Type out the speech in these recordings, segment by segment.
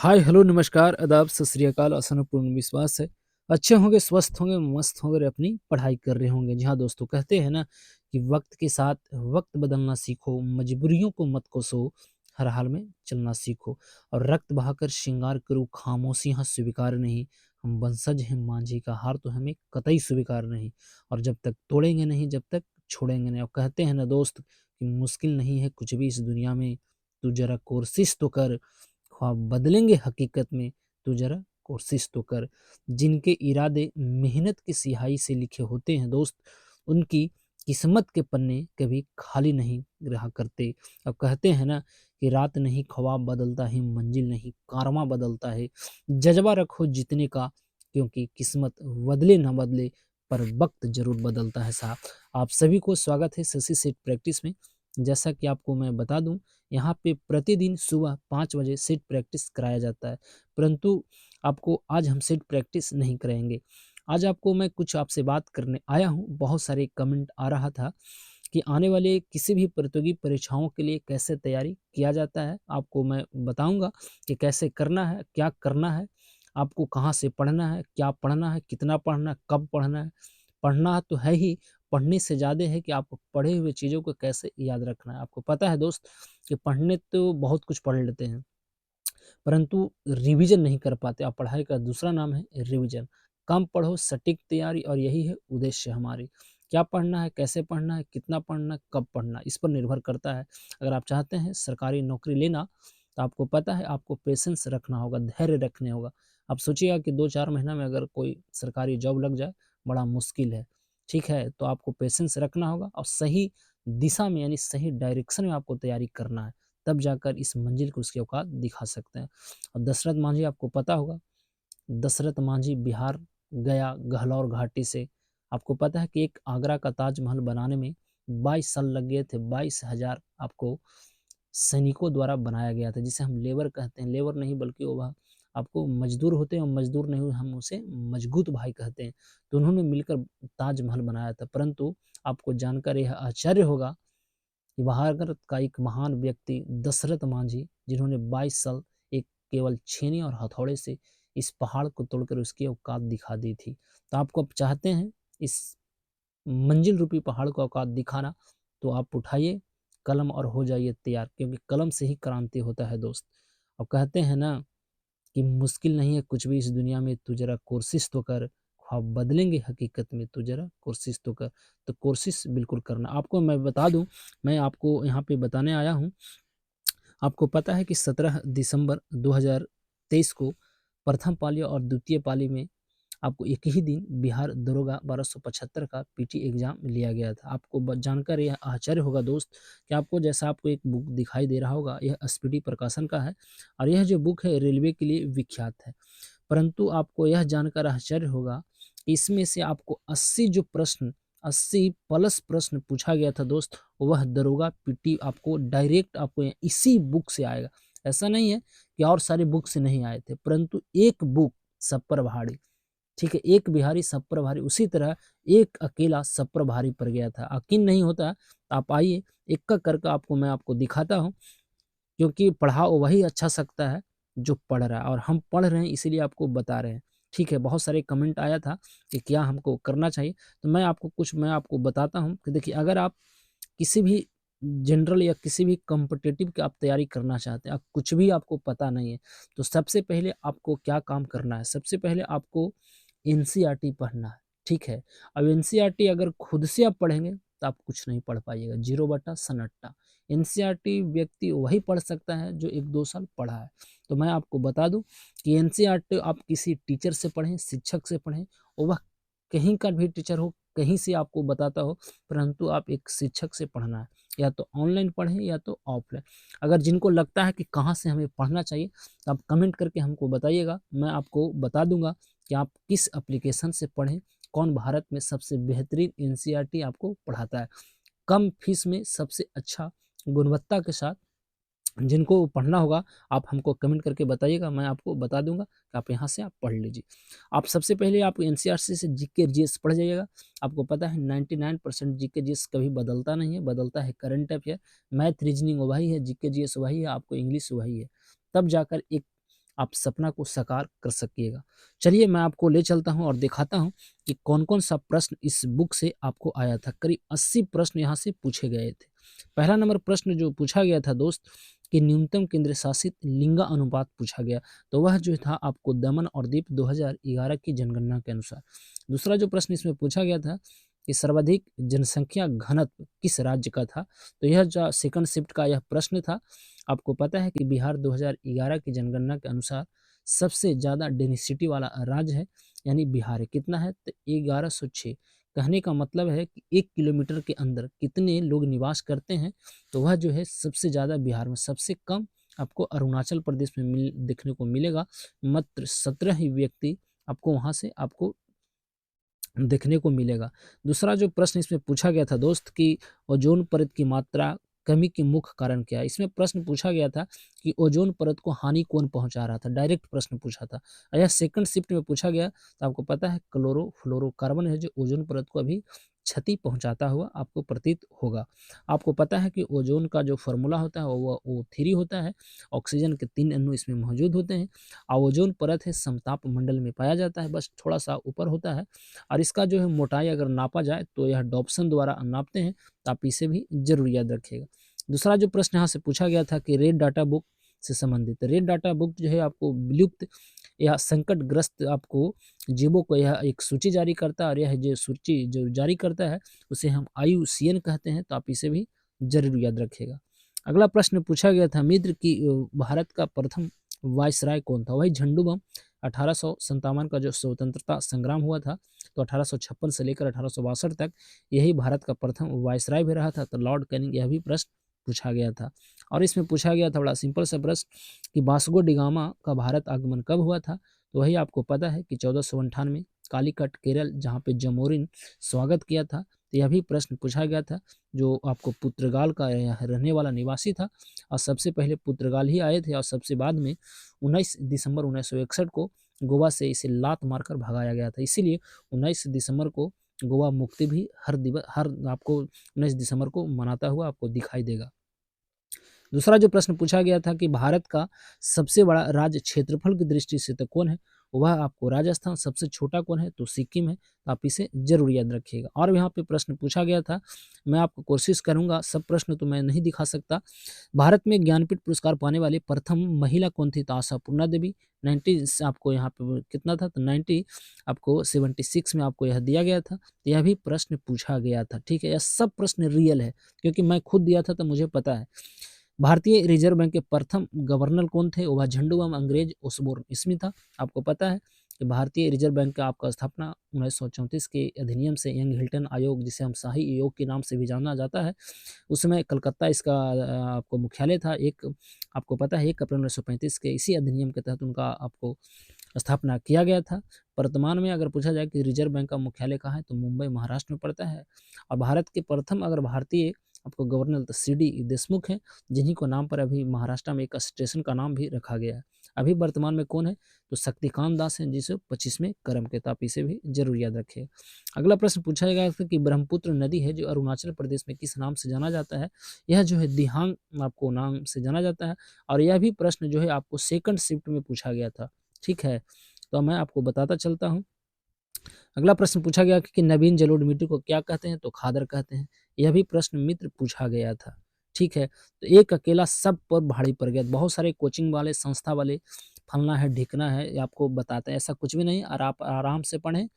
Hi hello नमस्कार आदाब सत श्री अकाल। आसान और पूर्ण विश्वास है अच्छे होंगे, स्वस्थ होंगे, मस्त होंगे और अपनी पढ़ाई कर रहे होंगे। जी हाँ दोस्तों, कहते हैं ना कि वक्त के साथ वक्त बदलना सीखो, मजबूरियों को मत कोसो, हर हाल में चलना सीखो। और रक्त बहाकर श्रृंगार करूँ, खामोशी यहाँ स्वीकार नहीं। हम वंशज हैं मांझी का, हार तो हमें कतई स्वीकार नहीं। और जब तक तोड़ेंगे नहीं, जब तक छोड़ेंगे नहीं। और कहते हैं ना दोस्त कि मुश्किल नहीं है कुछ भी इस दुनिया में, तू जरा कोशिश तो कर। ख्वाब बदलेंगे हकीकत में, तू जरा कोशिश तो कर। जिनके इरादे मेहनत की स्याही से लिखे होते हैं दोस्त, उनकी किस्मत के पन्ने कभी खाली नहीं रहा करते। अब कहते हैं ना कि रात नहीं ख्वाब बदलता है, मंजिल नहीं कारवां बदलता है। जज्बा रखो जीतने का, क्योंकि किस्मत बदले ना बदले पर वक्त जरूर बदलता है साहब। आप सभी को स्वागत है शशि सेठ प्रैक्टिस में। जैसा कि आपको मैं बता दूं, यहाँ पे प्रतिदिन सुबह 5 बजे सेट प्रैक्टिस कराया जाता है। परंतु आपको आज हम सेट प्रैक्टिस नहीं कराएंगे। आज आपको मैं कुछ आपसे बात करने आया हूँ। बहुत सारे कमेंट आ रहा था कि आने वाले किसी भी प्रतियोगी परीक्षाओं के लिए कैसे तैयारी किया जाता है। आपको मैं बताऊंगा कि कैसे करना है, क्या करना है, आपको कहाँ से पढ़ना है, क्या पढ़ना है, कितना पढ़ना है, कब पढ़ना है। पढ़ना तो है ही, पढ़ने से ज़्यादा है कि आपको पढ़े हुए चीज़ों को कैसे याद रखना है। आपको पता है दोस्त कि पढ़ने तो बहुत कुछ पढ़ लेते हैं, परंतु रिवीजन नहीं कर पाते। आप पढ़ाई का दूसरा नाम है रिवीजन। कम पढ़ो, सटीक तैयारी, और यही है उद्देश्य हमारी। क्या पढ़ना है, कैसे पढ़ना है, कितना पढ़ना है, कब पढ़ना है, इस पर निर्भर करता है। अगर आप चाहते हैं सरकारी नौकरी लेना, तो आपको पता है आपको पेशेंस रखना होगा, धैर्य रखने होगा। आप सोचिएगा कि 2-4 महीना में अगर कोई सरकारी जॉब लग जाए, बड़ा मुश्किल है। ठीक है, तो आपको पेशेंस रखना होगा और सही दिशा में यानी सही डायरेक्शन में आपको तैयारी करना है। तब जाकर इस मंजिल को उसकी औकात दिखा सकते हैं। और दशरथ मांझी आपको पता होगा, दशरथ मांझी बिहार गया गहलौर घाटी से। आपको पता है कि एक आगरा का ताजमहल बनाने में 22 साल लग गए थे। 22,000 आपको सैनिकों द्वारा बनाया गया था, जिसे हम लेबर कहते हैं। लेबर नहीं बल्कि वो आपको मजदूर होते हैं, और मजदूर नहीं हम उसे मजगूत भाई कहते हैं। तो उन्होंने मिलकर ताजमहल बनाया था। परंतु आपको जानकर यह आश्चर्य होगा, भारत का एक महान व्यक्ति दशरथ मांझी, जिन्होंने 22 साल एक केवल छेनी और हथौड़े से इस पहाड़ को तोड़कर उसकी औकात दिखा दी थी। तो आपको अब चाहते हैं इस मंजिल रूपी पहाड़ को औकात दिखाना, तो आप उठाइए कलम और हो जाइए तैयार, क्योंकि कलम से ही क्रांति होता है दोस्त। और कहते हैं ना कि मुश्किल नहीं है कुछ भी इस दुनिया में, तू जरा कोशिश तो कर। ख्वाब बदलेंगे हकीकत में, तू जरा कोशिश तो कर। तो कोशिश बिल्कुल करना। आपको मैं बता दूं, मैं आपको यहाँ पे बताने आया हूँ। आपको पता है कि 17 दिसंबर 2023 को प्रथम पाली और द्वितीय पाली में आपको एक ही दिन बिहार दरोगा 1275 का पीटी एग्जाम लिया गया था। आपको जानकर यह आश्चर्य होगा दोस्त कि आपको जैसा आपको एक बुक दिखाई दे रहा होगा, यह स्पीडी प्रकाशन का है। और यह जो बुक है रेलवे के लिए विख्यात है। परंतु आपको यह जानकर आश्चर्य होगा कि इसमें से आपको 80 जो प्रश्न, 80 प्लस प्रश्न पूछा गया था दोस्त, वह दरोगा पीटी आपको डायरेक्ट आपको इसी बुक से आएगा। ऐसा नहीं है कि और सारी बुक से नहीं आए थे, परंतु एक बुक सब पर भारी। ठीक है, एक बिहारी सब पर भारी, उसी तरह एक अकेला सब पर भारी पड़ गया था। यकीन नहीं होता तो आप आइए, एक का करके आपको दिखाता हूँ। क्योंकि पढ़ा वही अच्छा सकता है जो पढ़ रहा है, और हम पढ़ रहे हैं इसीलिए आपको बता रहे हैं। ठीक है, बहुत सारे कमेंट आया था कि क्या हमको करना चाहिए, तो मैं आपको बताता हूँ कि देखिए, अगर आप किसी भी जनरल या किसी भी कॉम्पिटिटिव की आप तैयारी करना चाहते हैं, आप कुछ भी आपको पता नहीं है, तो सबसे पहले आपको क्या काम करना है। सबसे पहले आपको एनसीईआरटी पढ़ना है। ठीक है, अब एनसीईआरटी अगर खुद से आप पढ़ेंगे तो आप कुछ नहीं पढ़ पाइएगा, जीरो बटा सन्नाटा। एनसीईआरटी व्यक्ति वही पढ़ सकता है जो 1-2 साल पढ़ा है। तो मैं आपको बता दूं कि एनसीईआरटी आप किसी टीचर से पढ़ें, शिक्षक से पढ़ें, और वह कहीं का भी टीचर हो, कहीं से आपको बताता हो, परंतु आप एक शिक्षक से पढ़ना है। या तो ऑनलाइन पढ़ें या तो ऑफलाइन। अगर जिनको लगता है कि कहाँ से हमें पढ़ना चाहिए, तो आप कमेंट करके हमको बताइएगा। मैं आपको बता दूंगा कि आप किस एप्लीकेशन से पढ़ें, कौन भारत में सबसे बेहतरीन एनसीईआरटी आपको पढ़ाता है, कम फीस में सबसे अच्छा गुणवत्ता के साथ। जिनको पढ़ना होगा आप हमको कमेंट करके बताइएगा, मैं आपको बता दूंगा कि आप यहाँ से आप पढ़ लीजिए। आप सबसे पहले आप एनसीईआरटी से जीके जीएस पढ़ जाइएगा। आपको पता है 99% जीके जीएस कभी बदलता नहीं है, बदलता है करंट अफेयर। मैथ रीजनिंग वही है, जीके जीएस वही है, आपको इंग्लिश वही है। तब जाकर एक आप सपना को साकार कर सकिएगा। चलिए मैं आपको ले चलता हूँ और दिखाता हूँ कि कौन-कौन सा प्रश्न इस बुक से आपको आया था। करीब 80 प्रश्न यहाँ से पूछे गए थे। पहला नंबर प्रश्न जो पूछा गया था दोस्त कि न्यूनतम केंद्र शासित लिंगानुपात पूछा गया, तो वह जो था आपको दमन और दीव 2011 की जनगणना के अनुसार। दूसरा जो प्रश्न इसमें पूछा गया था कि सर्वाधिक जनसंख्या घनत्व किस राज्य का था, तो यह जो सेकंड शिफ्ट का यह प्रश्न था। आपको पता है कि बिहार 2011 की जनगणना के अनुसार सबसे ज़्यादा डेंसिटी वाला राज्य है, यानी बिहार है। कितना है? तो 1106। कहने का मतलब है कि 1 किलोमीटर के अंदर कितने लोग निवास करते हैं, तो वह जो है सबसे ज़्यादा बिहार में, सबसे कम आपको अरुणाचल प्रदेश में देखने को मिलेगा। मात्र 17 ही व्यक्ति आपको वहाँ से आपको देखने को मिलेगा। दूसरा जो प्रश्न इसमें पूछा गया था दोस्त कि ओज़ोन परत की मात्रा कमी के मुख्य कारण क्या है? इसमें प्रश्न पूछा गया था कि ओज़ोन परत को हानि कौन पहुँचा रहा था? डायरेक्ट प्रश्न पूछा था। और यह सेकंड शिफ्ट में पूछा गया, तो आपको पता है क्लोरोफ्लोरोकार्बन है जो ओज़ोन परत को अभी क्षति पहुँचाता हुआ आपको प्रतीत होगा। आपको पता है कि ओज़ोन का जो फ़ॉर्मूला होता है वो O3 होता है, ऑक्सीजन के 3 अणु इसमें मौजूद होते हैं। और ओज़ोन परत है समताप मंडल में पाया जाता है, बस थोड़ा-सा ऊपर होता है। और इसका जो है मोटाई अगर नापा जाए तो यह डॉप्सन द्वारा नापते हैं, तो आप इसे भी ज़रूर याद रखिएगा। दूसरा जो प्रश्न यहाँ से पूछा गया था कि रेड डाटा बुक से संबंधित, रेड डाटा बुक जो है आपको विलुप्त या संकटग्रस्त आपको जीवों को यह एक सूची जारी करता है, और यह जो सूची जो जारी करता है उसे हम IUCN कहते हैं, तो आप इसे भी ज़रूर याद रखिएगा। अगला प्रश्न पूछा गया था मित्र कि भारत का प्रथम वायसराय कौन था? वही झंडू बम। 1857 का जो स्वतंत्रता संग्राम हुआ था, तो 1856 से लेकर 1862 तक यही भारत का प्रथम वायसराय भी रहा था, तो लॉर्ड कैनिंग, यह भी प्रश्न पूछा गया था। और इसमें पूछा गया था बड़ा सिंपल सा प्रश्न कि वास्को डी गामा का भारत आगमन कब हुआ था? तो वही आपको पता है कि 1458 कालीकट केरल, जहाँ पे जमोरिन स्वागत किया था। तो यह भी प्रश्न पूछा गया था, जो आपको पुर्तगाल का यहाँ रहने वाला निवासी था, और सबसे पहले पुर्तगाल ही आए थे, और सबसे बाद में 19 दिसंबर 1961 को गोवा से इसे लात मारकर भगाया गया था। इसीलिए 19 दिसंबर को गोवा मुक्ति भी हर आपको 19 दिसंबर को मनाता हुआ आपको दिखाई देगा। दूसरा जो प्रश्न पूछा गया था कि भारत का सबसे बड़ा राज्य क्षेत्रफल की दृष्टि से तो कौन है? वह आपको राजस्थान। सबसे छोटा कौन है? तो सिक्किम है। तो आप इसे ज़रूर याद रखिएगा। और यहाँ पे प्रश्न पूछा गया था, मैं आपको कोशिश करूँगा, सब प्रश्न तो मैं नहीं दिखा सकता। भारत में ज्ञानपीठ पुरस्कार पाने वाली प्रथम महिला कौन थी? तो आशापूर्णा देवी। 90 आपको यहाँ पे कितना था? तो 90 आपको 76 में आपको यह दिया गया था। तो यह भी प्रश्न पूछा गया था, ठीक है? यह सब प्रश्न रियल है, क्योंकि मैं खुद दिया था तो मुझे पता है। भारतीय रिजर्व बैंक के प्रथम गवर्नर कौन थे? वह झंडू एवं अंग्रेज ओसबोर्न स्मिथ था। आपको पता है कि भारतीय रिजर्व बैंक का आपका स्थापना 1934 के अधिनियम से यंग हिल्टन आयोग, जिसे हम शाही आयोग के नाम से भी जाना जाता है, उसमें कलकत्ता इसका आपको मुख्यालय था। एक आपको पता है 1 अप्रैल 1935 के इसी अधिनियम के तहत उनका आपको स्थापना किया गया था। वर्तमान में अगर पूछा जाए कि रिजर्व बैंक का मुख्यालय कहाँ है, तो मुंबई महाराष्ट्र में पड़ता है। और भारत के प्रथम अगर भारतीय आपको गवर्नर तो CD देशमुख हैं, जिन्हीं को नाम पर अभी महाराष्ट्र में एक स्टेशन का नाम भी रखा गया है। अभी वर्तमान में कौन है? तो शक्तिकांत दास हैं, जिसे 25वें क्रम के, तो आप इसे भी जरूर याद रखें। अगला प्रश्न पूछा गया था कि ब्रह्मपुत्र नदी है जो अरुणाचल प्रदेश में किस नाम से जाना जाता है? यह जो है दिहांग आपको नाम से जाना जाता है। और यह भी प्रश्न जो है आपको सेकंड शिफ्ट में पूछा गया था, ठीक है? तो मैं आपको बताता चलता हूँ। अगला प्रश्न पूछा गया कि नवीन जलोढ़ मिट्टी को क्या कहते हैं? तो खादर कहते हैं। यह भी प्रश्न मित्र पूछा गया था, ठीक है? तो एक अकेला सब पर भारी पड़ गया। बहुत सारे कोचिंग वाले, संस्था वाले फलना है, ढिकना है, ये आपको बताते हैं, ऐसा कुछ भी नहीं। और आप आराम से पढ़ें।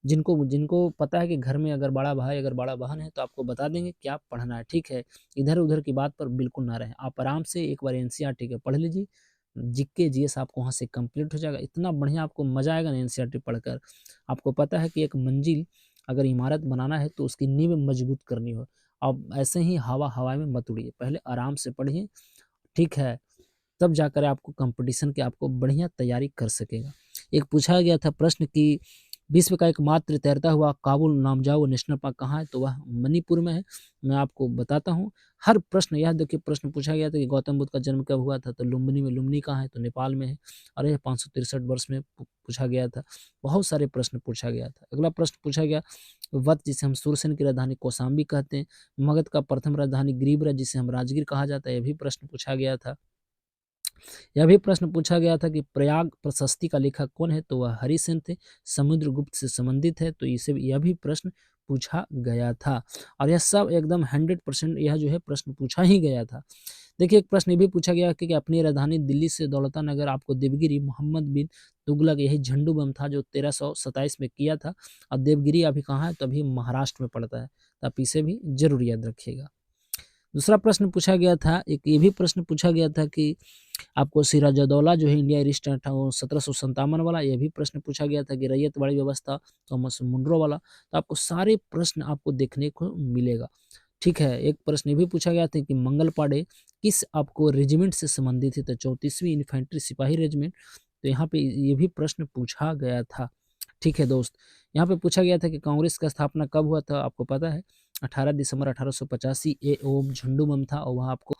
जिनको जिनको पता है कि घर में अगर बड़ा भाई, अगर बड़ा बहन है, तो आपको बता देंगे क्या पढ़ना है, ठीक है? इधर-उधर की बात पर बिल्कुल ना रहें। आप आराम से एक बार NCERT के पढ़ लीजिए। जीके जीएस आपको वहाँ से कंप्लीट हो जाएगा। इतना बढ़िया आपको मज़ा आएगा ना NCERT पढ़कर। आपको पता है कि एक मंजिल अगर इमारत बनाना है तो उसकी नींव मजबूत करनी हो। अब ऐसे ही हवा में मत उड़िए। पहले आराम से पढ़िए, ठीक है? तब जाकर आपको कॉम्पिटिशन की आपको बढ़िया तैयारी कर सकेगा। एक पूछा गया था प्रश्न कि विश्व का एकमात्र तैरता हुआ काबुल नामजाओ नेशनल पार्क कहाँ है? तो वह मणिपुर में है। मैं आपको बताता हूँ। हर प्रश्न, यह देखिए प्रश्न पूछा गया था कि गौतम बुद्ध का जन्म कब हुआ था? तो लुम्बिनी में। लुम्बिनी कहाँ है? तो नेपाल में है। और यह 563 वर्ष में पूछा गया था। बहुत सारे प्रश्न पूछा गया था। अगला प्रश्न पूछा गया वत, जिसे हम सूरसेन की राजधानी कौशाम्बी कहते हैं। मगध का प्रथम राजधानी गृहरथ, जिसे हम राजगीर कहा जाता है, यह भी प्रश्न पूछा गया था। यह भी प्रश्न पूछा गया था कि प्रयाग प्रशस्ति का लेखक कौन है, तो वह हरिसेन थे। समुद्रगुप्त से संबंधित है, तो इसे यह भी प्रश्न पूछा गया था। और यह सब एकदम 100% यह जो है प्रश्न पूछा ही गया था। देखिए, एक प्रश्न ये भी पूछा गया कि अपनी राजधानी दिल्ली से दौलतानगर आपको देवगिरी मोहम्मद बिन तुगलक यही झंडू बम था जो 1327 में किया था। और देवगिरी अभी कहाँ है, तो अभी महाराष्ट्र में पड़ता है, तो आप इसे भी जरूर याद रखिएगा। दूसरा प्रश्न पूछा गया था, एक ये भी प्रश्न पूछा गया था कि आपको सिराजुद्दौला जो है इंडिया रिस्टार्ट था वो 1757 वाला, यह भी प्रश्न पूछा गया था कि रैयतवाड़ी व्यवस्था थॉमस मुनरो वाला। तो आपको सारे प्रश्न आपको देखने को मिलेगा। ठीक है, एक प्रश्न ये भी पूछा गया था कि मंगल पांडे किस आपको रेजिमेंट से संबंधित है, तो 34वीं इन्फेंट्री सिपाही रेजिमेंट। तो यहाँ पे ये भी प्रश्न पूछा गया था। ठीक है दोस्त, यहाँ पे पूछा गया था कि कांग्रेस का स्थापना कब हुआ था, आपको पता है 18 दिसंबर 1885। ए ओम झंडूमम था और वहाँ आपको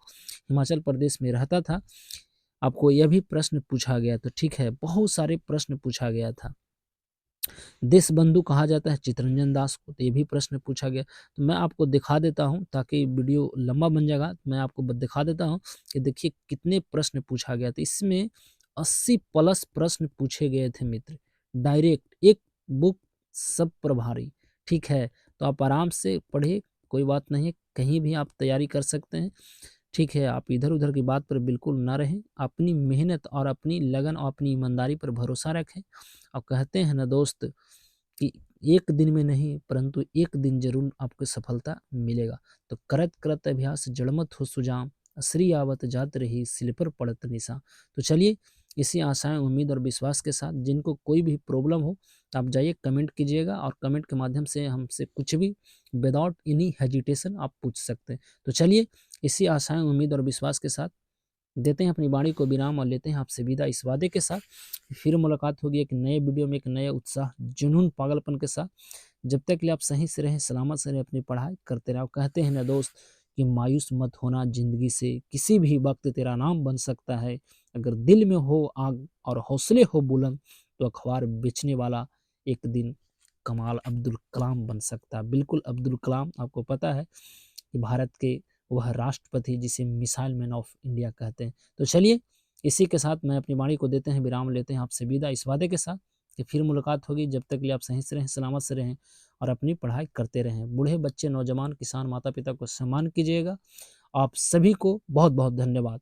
हिमाचल प्रदेश में रहता था। आपको यह भी प्रश्न पूछा गया, तो ठीक है, बहुत सारे प्रश्न पूछा गया था। देश बंधु कहा जाता है चित्तरंजन दास को, तो ये भी प्रश्न पूछा गया। तो मैं आपको दिखा देता हूँ ताकि वीडियो लंबा बन जाएगा, मैं आपको दिखा देता हूँ कि देखिए कितने प्रश्न पूछा गया था। इसमें 80 प्लस प्रश्न पूछे गए थे मित्र, डायरेक्ट एक बुक सब प्रभारी। ठीक है, तो आप आराम से पढ़िए, कोई बात नहीं, कहीं भी आप तैयारी कर सकते हैं। ठीक है, आप इधर-उधर की बात पर बिल्कुल ना रहें, अपनी मेहनत और अपनी लगन और अपनी ईमानदारी पर भरोसा रखें। और कहते हैं ना दोस्त कि एक दिन में नहीं परंतु एक दिन ज़रूर आपको सफलता मिलेगा। तो करत करत अभ्यास जड़मत हो सुजाम, असरी आवत जात रही सिल पर पड़त निशा। तो चलिए, इसी आशाएं उम्मीद और विश्वास के साथ जिनको कोई भी प्रॉब्लम हो, तो आप जाइए कमेंट कीजिएगा और कमेंट के माध्यम से हमसे कुछ भी विदाउट एनी हेजिटेशन आप पूछ सकते हैं। तो चलिए, इसी आशाएं उम्मीद और विश्वास के साथ देते हैं अपनी वाणी को विराम और लेते हैं आपसे विदा इस वादे के साथ, फिर मुलाकात होगी एक नए वीडियो में एक नए उत्साह जुनून पागलपन के साथ। जब तक के लिए आप सही से रहें, सलामत से रहें, अपनी पढ़ाई करते रहो। कहते हैं ना दोस्त कि मायूस मत होना जिंदगी से, किसी भी वक्त तेरा नाम बन सकता है। अगर दिल में हो आग और हौसले हो बुलंद, तो अखबार बेचने वाला एक दिन कमाल अब्दुल कलाम बन सकता है। बिल्कुल अब्दुल कलाम, आपको पता है कि भारत के वह राष्ट्रपति जिसे मिसाइल मैन ऑफ इंडिया कहते हैं। तो चलिए, इसी के साथ मैं अपनी वाणी को देते हैं विराम, लेते हैं आपसे विदा इस वादे के साथ कि फिर मुलाकात होगी। जब तक के लिए आप सही से रहें, सलामत से रहें और अपनी पढ़ाई करते रहें। बूढ़े बच्चे नौजवान किसान माता पिता को सम्मान कीजिएगा। आप सभी को बहुत बहुत धन्यवाद।